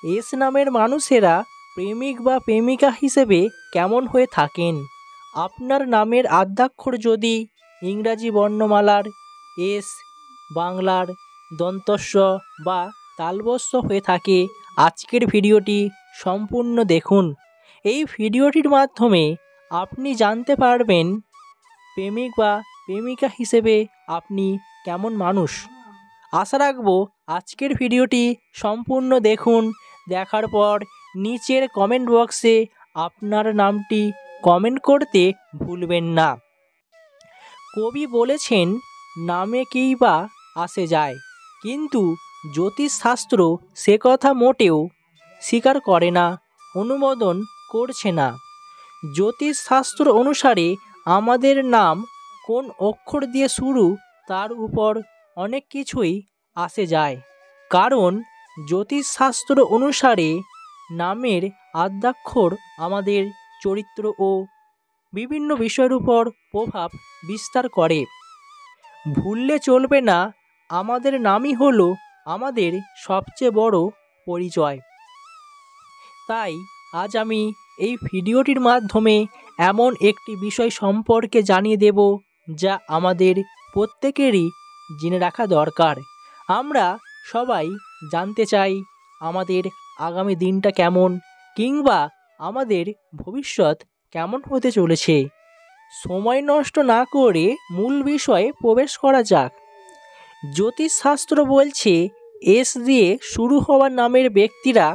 S নামের মানুষেরা প্রেমিক বা প্রেমিকা হিসেবে কেমন হয়ে থাকেন? আপনার নামের আদ্যাক্ষর যদি ইংরাজি বর্ণমালার এস, বাংলার দন্তস্ব বা তালবস্য হয়ে থাকে, আজকের ভিডিওটি সম্পূর্ণ দেখুন। এই ভিডিওটির মাধ্যমে আপনি জানতে পারবেন প্রেমিক বা প্রেমিকা হিসেবে আপনি কেমন মানুষ। আশা রাখবো আজকের ভিডিওটি সম্পূর্ণ দেখুন। দেখার পর নিচের কমেন্ট বক্সে আপনার নামটি কমেন্ট করতে ভুলবেন না। কবি বলেছেন, নামে কেই বা আসে যায়, কিন্তু জ্যোতিষশাস্ত্র সে কথা মোটেও স্বীকার করে না, অনুমোদন করছে না। জ্যোতিষশাস্ত্র অনুসারে আমাদের নাম কোন অক্ষর দিয়ে শুরু তার উপর অনেক কিছুই আসে যায়। কারণ জ্যোতিষশাস্ত্র অনুসারে নামের আদ্যাক্ষর আমাদের চরিত্র ও বিভিন্ন বিষয়ের উপর প্রভাব বিস্তার করে। ভুললে চলবে না, আমাদের নামই হলো আমাদের সবচেয়ে বড় পরিচয়। তাই আজ আমি এই ভিডিওটির মাধ্যমে এমন একটি বিষয় সম্পর্কে জানিয়ে দেব যা আমাদের প্রত্যেকেরই জেনে রাখা দরকার। আমরা সবাই জানতে চাই আমাদের আগামী দিনটা কেমন, কিংবা আমাদের ভবিষ্যৎ কেমন হতে চলেছে। সময় নষ্ট না করে মূল বিষয়ে প্রবেশ করা যাক। জ্যোতিষশাস্ত্র বলছে, এস দিয়ে শুরু হওয়া নামের ব্যক্তিরা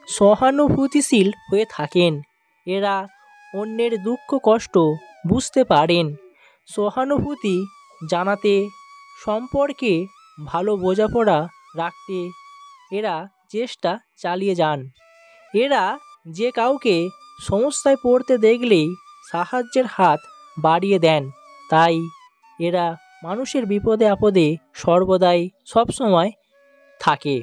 সহানুভূতিশীল হয়ে থাকেন। এরা অন্যের দুঃখ কষ্ট বুঝতে পারেন, সহানুভূতি জানাতে, সম্পর্কে ভালো বোঝাপড়া রাখতে এরা চেষ্টা চালিয়ে যান। এরা যে কাউকে সমস্যায় পড়তে দেখলেই সাহায্যের হাত বাড়িয়ে দেন। তাই এরা মানুষের বিপদে আপদে সর্বদাই সবসময় থাকে।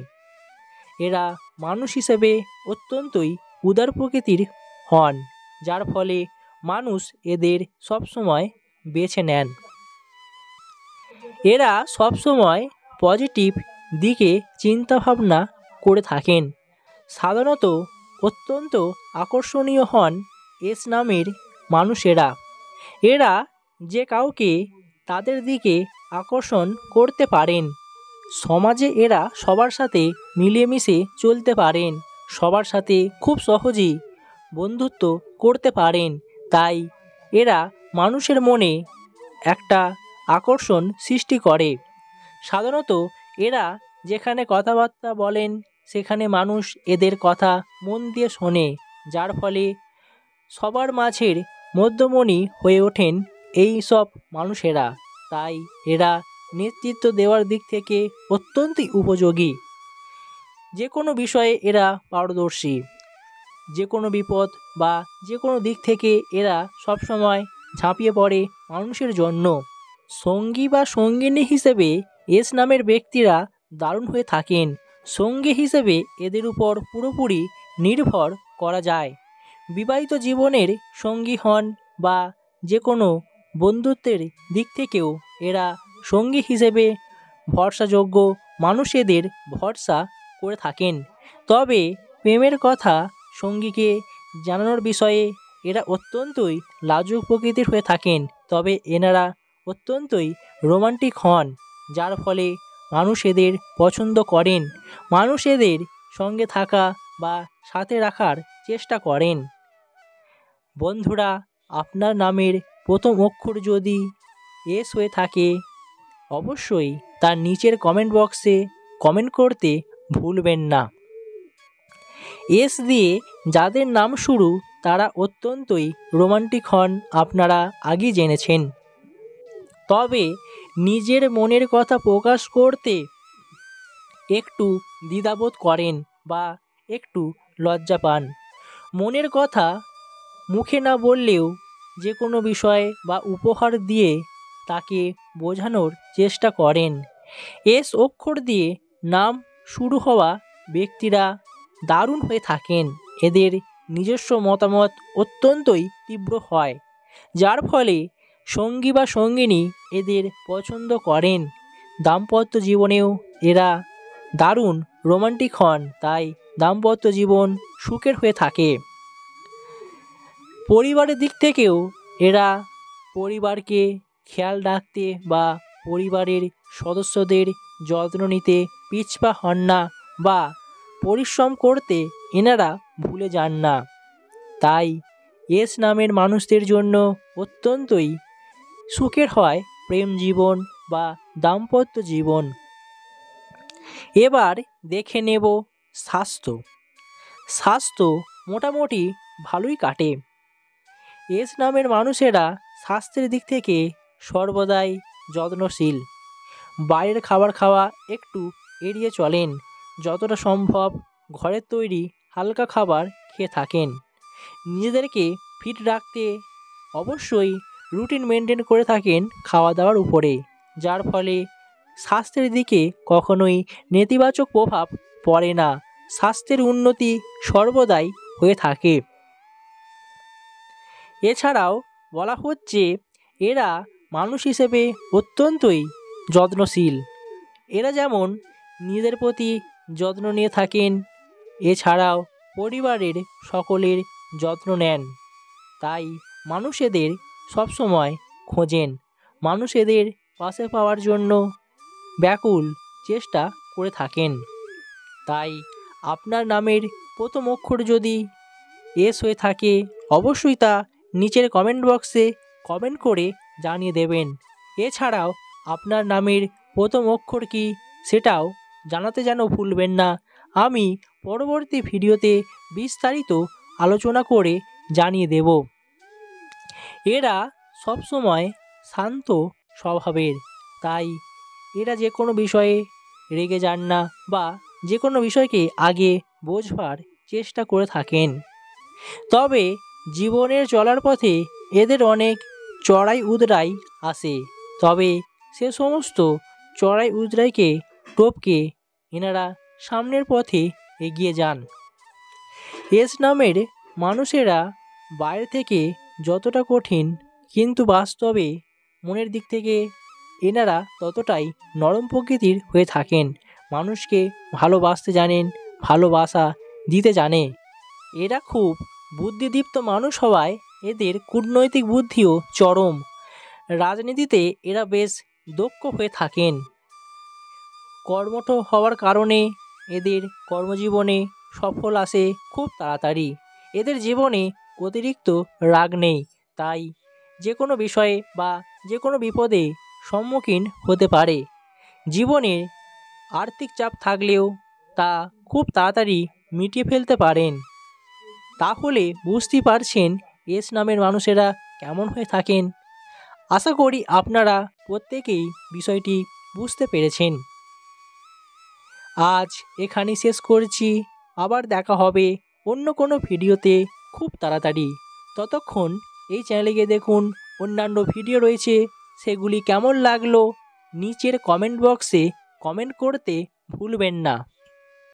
এরা মানুষ হিসেবে অত্যন্তই উদার প্রকৃতির হন, যার ফলে মানুষ এদের সবসময় বেছে নেন। এরা সবসময় পজিটিভ দিকে চিন্তাভাবনা করে থাকেন। সাধারণত অত্যন্ত আকর্ষণীয় হন এস নামের মানুষেরা। এরা যে কাউকে তাদের দিকে আকর্ষণ করতে পারেন। সমাজে এরা সবার সাথে মিলেমিশে চলতে পারেন, সবার সাথে খুব সহজেই বন্ধুত্ব করতে পারেন। তাই এরা মানুষের মনে একটা আকর্ষণ সৃষ্টি করে। সাধারণত এরা যেখানে কথাবার্তা বলেন সেখানে মানুষ এদের কথা মন দিয়ে শোনে, যার ফলে সবার মাঝের মধ্যমণি হয়ে ওঠেন এই সব মানুষেরা। তাই এরা নেতৃত্ব দেওয়ার দিক থেকে অত্যন্তই উপযোগী। যে কোনো বিষয়ে এরা পারদর্শী। যে কোনো বিপদ বা যে কোনো দিক থেকে এরা সবসময় ঝাঁপিয়ে পড়ে মানুষের জন্য। সঙ্গী বা সঙ্গিনী হিসেবে এস নামের ব্যক্তিরা দারুণ হয়ে থাকেন। সঙ্গী হিসেবে এদের উপর পুরোপুরি নির্ভর করা যায়। বিবাহিত জীবনের সঙ্গী হন বা যে কোনো বন্ধুত্বের দিক থেকেও এরা সঙ্গী হিসেবে ভরসাযোগ্য মানুষ এদের ভরসা করে থাকেন। তবে প্রেমের কথা সঙ্গীকে জানানোর বিষয়ে এরা অত্যন্তই লাজুক প্রকৃতির হয়ে থাকেন। তবে এনারা অত্যন্তই রোমান্টিক হন, যার ফলে মানুষ এদের পছন্দ করেন। মানুষ এদের সঙ্গে থাকা বা সাথে রাখার চেষ্টা করেন। বন্ধুরা, আপনার নামের প্রথম অক্ষর যদি এস হয়ে থাকে, অবশ্যই তার নিচের কমেন্ট বক্সে কমেন্ট করতে ভুলবেন না। এস দিয়ে যাদের নাম শুরু তারা অত্যন্তই রোমান্টিক হন, আপনারা আগেই জেনেছেন। তবে নিজের মনের কথা প্রকাশ করতে একটু দ্বিধাবোধ করেন বা একটু লজ্জা পান। মনের কথা মুখে না বললেও যে কোনো বিষয় বা উপহার দিয়ে তাকে বোঝানোর চেষ্টা করেন। এস অক্ষর দিয়ে নাম শুরু হওয়া ব্যক্তিরা দারুণ হয়ে থাকেন। এদের নিজস্ব মতামত অত্যন্তই তীব্র হয়, যার ফলে সঙ্গী বা সঙ্গিনী এদের পছন্দ করেন। দাম্পত্য জীবনেও এরা দারুণ রোমান্টিক হন। তাই দাম্পত্য জীবন সুখের হয়ে থাকে। পরিবারের দিক থেকেও এরা পরিবারকে খেয়াল রাখতে বা পরিবারের সদস্যদের যত্ন নিতে পিছপা হন না বা পরিশ্রম করতে এনারা ভুলে যান না। তাই এস নামের মানুষদের জন্য অত্যন্তই সুখের হয় প্রেম জীবন বা দাম্পত্য জীবন। এবার দেখে নেব স্বাস্থ্য। স্বাস্থ্য মোটামুটি ভালোই কাটে। এস নামের মানুষেরা স্বাস্থ্যের দিক থেকে সর্বদাই যত্নশীল। বাইরের খাবার খাওয়া একটু এড়িয়ে চলেন। যতটা সম্ভব ঘরের তৈরি হালকা খাবার খেয়ে থাকেন। নিজেদেরকে ফিট রাখতে অবশ্যই রুটিন মেনটেন করে থাকেন খাওয়া দাওয়ার উপরে, যার ফলে স্বাস্থ্যের দিকে কখনোই নেতিবাচক প্রভাব পড়ে না। স্বাস্থ্যের উন্নতি সর্বদাই হয়ে থাকে। এছাড়াও বলা হচ্ছে এরা মানুষ হিসেবে অত্যন্তই যত্নশীল। এরা যেমন নিজেদের প্রতি যত্ন নিয়ে থাকেন, এছাড়াও পরিবারের সকলের যত্ন নেন। তাই মানুষ এদের সবসময় খোঁজেন। মানুষ এদের পাশে পাওয়ার জন্য ব্যাকুল চেষ্টা করে থাকেন। তাই আপনার নামের প্রথম অক্ষর যদি এস হয়ে থাকে অবশ্যই তা নিচের কমেন্ট বক্সে কমেন্ট করে জানিয়ে দেবেন। এছাড়াও আপনার নামের প্রথম অক্ষর কি সেটাও জানাতে যেন ভুলবেন না। আমি পরবর্তী ভিডিওতে বিস্তারিত আলোচনা করে জানিয়ে দেব। এরা সবসময় শান্ত স্বভাবের। তাই এরা যে কোনো বিষয়ে রেগে যান না বা যে কোনো বিষয়কে আগে বোঝবার চেষ্টা করে থাকেন। তবে জীবনের চলার পথে এদের অনেক চড়াই উতরাই আসে, তবে সে সমস্ত চড়াই উতরাইকে টপকে এনারা সামনের পথে এগিয়ে যান। এস নামের মানুষেরা বাইরে থেকে যতটা কঠিন, কিন্তু বাস্তবে মনের দিক থেকে এনারা ততটাই নরম প্রকৃতির হয়ে থাকেন। মানুষকে ভালোবাসতে জানেন, ভালোবাসা দিতে জানে। এরা খুব বুদ্ধিদীপ্ত মানুষ হওয়ায় এদের কূটনৈতিক বুদ্ধিও চরম। রাজনীতিতে এরা বেশ দক্ষ হয়ে থাকেন। কর্মঠ হওয়ার কারণে এদের কর্মজীবনে সফল আসে খুব তাড়াতাড়ি। এদের জীবনে অতিরিক্ত রাগ নেই, তাই যে কোনো বিষয়ে বা যে কোনো বিপদে সম্মুখীন হতে পারে। জীবনে আর্থিক চাপ থাকলেও তা খুব তাড়াতাড়ি মিটিয়ে ফেলতে পারেন। তাহলে বুঝতেই পারছেন এস নামের মানুষেরা কেমন হয়ে থাকেন। আশা করি আপনারা প্রত্যেকেই বিষয়টি বুঝতে পেরেছেন। আজ এখানেই শেষ করছি। আবার দেখা হবে অন্য কোনো ভিডিওতে খুব তাড়াতাড়ি। ততক্ষণ এই চ্যানেলে গিয়ে দেখুন অন্যান্য ভিডিও রয়েছে, সেগুলি কেমন লাগলো নিচের কমেন্ট বক্সে কমেন্ট করতে ভুলবেন না।